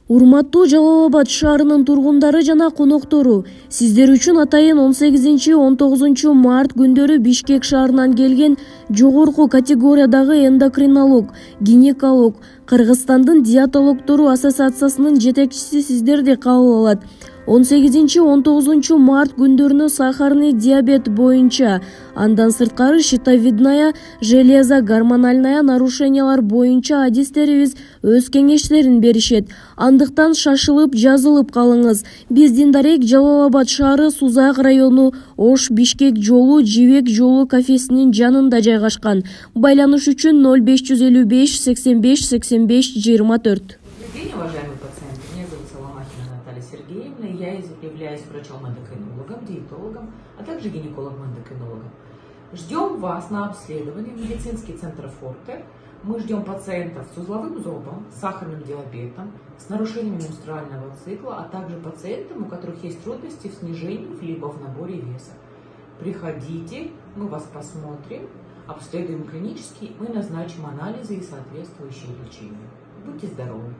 Урматтуу Жалал Абад шаарынын тургундары жана коноктору, сиздер үчүн атайын 18-19 март күндөрү Бишкек шаарынан келген жогорку категориядагы эндокринолог, гинеколог, Кыргызстандын диетологдору ассоциациясынын жетекчиси сиздерди кабыл алат. 18-19 март күндөрүнө сахарный диабет боюнча, андан сырткары щитовидная, железо, гормональная нарушениялар боюнча адистерибиз өз кеңештерин беришет. Андыктан шашылып, жазылып калыңыз. Биз Диндарек, Жалал Абад шаары, Сузак району, Ош Бишкек жолу, Жибек жолу кафесинин жанында жайгашкан. Байланыш үчүн 0555 85 85 24. Уважаемые пациенты, меня зовут Соломахина Наталья Сергеевна, я являюсь врачом-эндокринологом, диетологом, а также гинекологом-эндокринологом. Ждем вас на обследование в медицинский центр Форте. Мы ждем пациентов с узловым зобом, с сахарным диабетом, с нарушением менструального цикла, а также пациентам, у которых есть трудности в снижении либо в наборе веса. Приходите, мы вас посмотрим, обследуем клинически, мы назначим анализы и соответствующее лечение. Будьте здоровы!